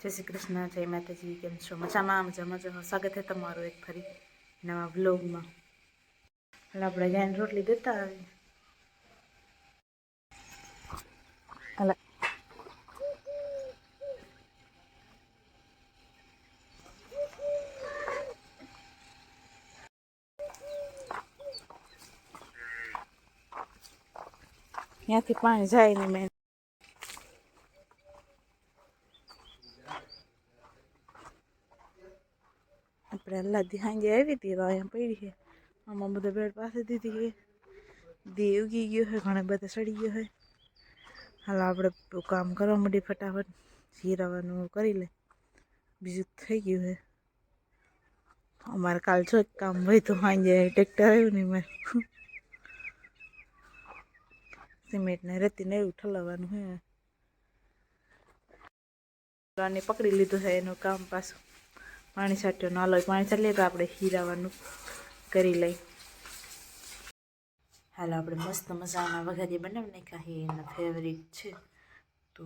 જય શ્રી કૃષ્ણ, જય માતાજી. કેમ છો? મજામાં મજામાં. સ્વાગત છે તમારું એક ફરી નવા વ્લોગમાં. હાલ આપણે ગાયને રોટલી દેતા આવી. હાલ ત્યાંથી પાણી જાય ને મેં આપણે અલ્લાદી સાંજે આવી હતી તો અહીંયા પડી છે. આમાં બધા બેડ પાસે દીધી છે. દી ઉગી ગયો છે, ઘણા બધા સડી ગયો છે. હાલ આપણે કામ કરવા માંડી ફટાફટ. જીરાવાનું કરી લે, બીજું થઈ ગયું છે. અમારે કાલ જો કામ હોય તો સાંજે ટ્રેક્ટર આવ્યું ને મારે સિમેન્ટ ને રેતી ને એવું ઠલવવાનું છે. આને પકડી લીધું છે એનું કામ પાછું. પાણી છાંટ્યો ના લો પાણી છાંટીએ તો આપણે હીરાવાનું કરી લઈ. હાલ આપણે મસ્ત મજાના વઘારી બનાવી નાખ્યા છે. એના ફેવરિટ છે તો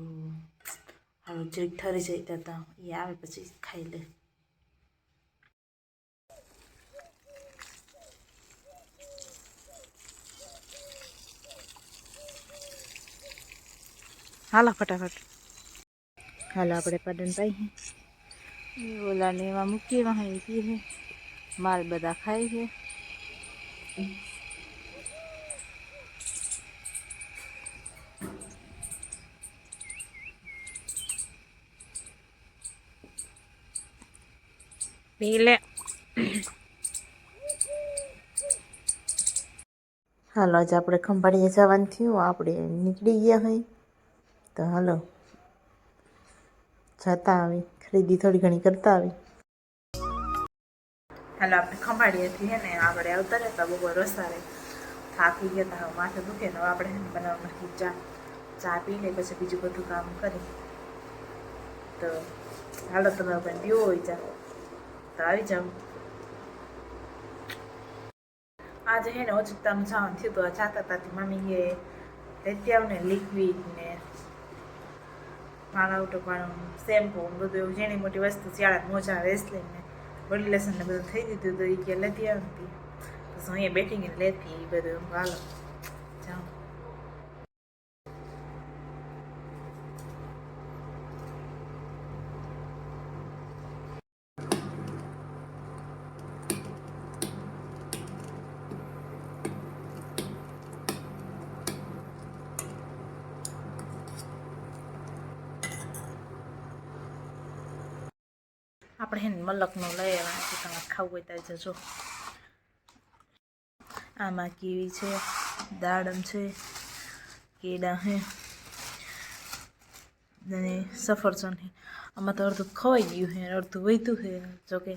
હાલ જરીક ઠરી જાય ત્યાં એ આવે પછી ખાઈ લે. હાલો ફટાફટ. હાલો આપણે પડન પાઈ ઓલાને એમાં મૂકી એમાં પી છે. માલ બધા ખાય છે. પી લે. હાલો આજે આપણે ખંભાળીએ જવાનું થયું. આપણે નીકળી ગયા હોય તો હાલો જતા આવી, ખરીદી થોડી ઘણી કરતા આવી. હાલો આપણે ખંભાળીએથી હે ને આપણે આવતા રહેતા બપોર રસારે થાકી ગયા હતા. માથે દુખે ને આપણે બનાવવા નાખી ચા પી લે પછી બીજું બધું કામ કરી. તો હાલો તમે પણ પીવો હોય ચા તો આવી જાઓ. આજે હે ને ઓચિતામાં જવાનું થયું તો જાતા હતાથી મમ્મીએ લેતી આવ ને લિક્વિડ ને માળા ઉટકવાનું શેમ્પુ બધું એવું ઝીણી મોટી વસ્તુ શિયાળા મોજા વેસલીન ને બોડી લેસન ને બધું થઈ દીધું તો એ કે લેતી આવતી. બસ અહીંયા બેઠીને લેતી એ બધું હાલો જાઉં. આપણે હે ને મલકનું લઈ આવવાનું તમારે ખાવું હોય તો જજો. આમાં કીવી છે, દાડમ છે, કેળા છે અને સફરજન છે. આમાં તો અડધું ખવાઈ ગયું છે, અડધું વધ્યું છે. જોકે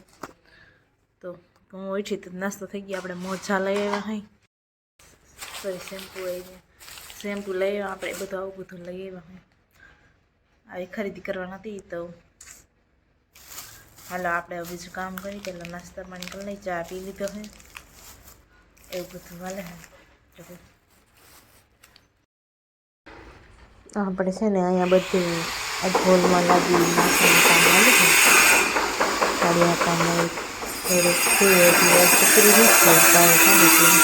તો હું ઓછી તો નાસ્તો થઈ ગયો. આપણે મોજા લઈ આવ્યા હોય સોરી શેમ્પુ લઈ આવ્યા આપણે બધું આવું બધું લઈ આવ્યા હોય. આવી ખરીદી કરવા નથી તો હાલો આપણે બીજું કામ કરી પહેલાં નાસ્તા પાણી કરી લઈ. ચા પી લીધો છે એવું બધું હાલે છે. આપણે છે ને અહીંયા બધું ઢોલમાં લાગી નાખવાનું કામ ચાલુ છે. સાડિયા કામ થોડુંક છે એટલે છોકરી નથી બધું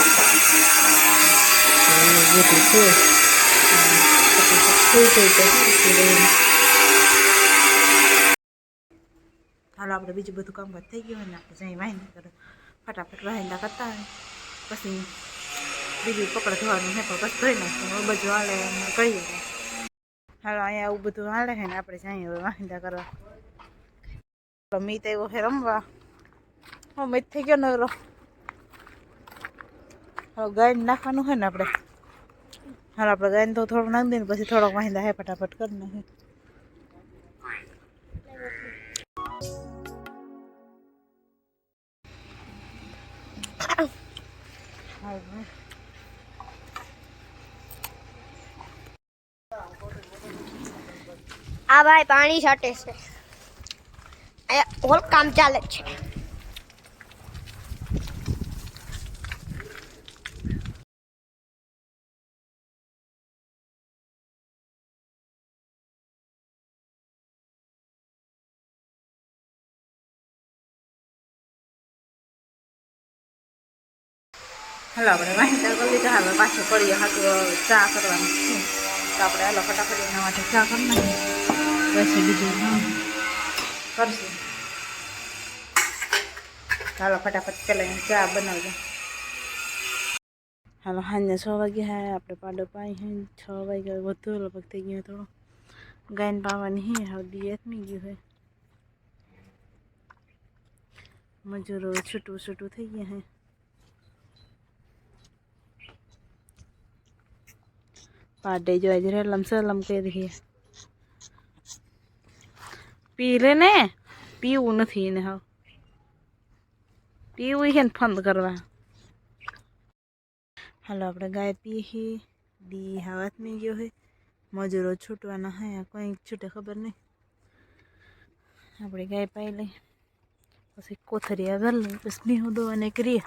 છે. હાલો આપણે બીજું બધું કામ થઈ ગયું હોય ને આપણે જઈ વાહિંદા કરે ફટાફટ વાહિંદા કરતા હોય પછી બીજું કપડાં ધોવાનું છે પણ બસ ધોઈ નાખીએ બધું હાલે કરીએ. હાલો અહીંયા આવું બધું હાલે છે ને આપણે જઈએ હવે વાહિંદા કરવા. મીત આવ્યો છે રમવા. મીત થઈ ગયો નવરો. હવે ગાયને નાખવાનું છે ને આપણે. હાલો આપણે ગાયને તો થોડુંક નાખી દઈએ પછી થોડોક વાહિંદા હે ફટાફટ કરી નાખીએ. આ ભાઈ પાણી છાંટે છે. અહીંયા હોલ કામ ચાલે છે. હાલો આપણે વાહિંદા કરી લીધા હવે પાછું પડીએ હાથું ચા કરવાનું છે તો આપણે હાલો ફટાફટ એના માટે ચા કરી નાખીએ પછી બીજું કરશું. હાલો ફટાફટ પહેલાં ચા બનાવજો. હાલો સાંજે 6 વાગ્યા હે આપણે પાડો પાઈ હે 6 વાગ્યા વધુ લગભગ થઈ ગયો થોડો ગાયને પાવાની હે હવે દી એકમી ગયું હે મજૂરો છૂટું થઈ ગયા હે. પાડે જો આજે રેલમ સલમ કરી પી લે ને પીવું નથી એને હવે પીવું છે ને ફંદ કરવા. હાલો આપણે ગાય પી દી હાથમાં ગયો હે મજૂરો છૂટવાના હે કંઈક છૂટે ખબર નહીં. આપણે ગાય પાઈ લઈ પછી કોથરી આગળ લઈ પછી ભીહું દોવાને કરીએ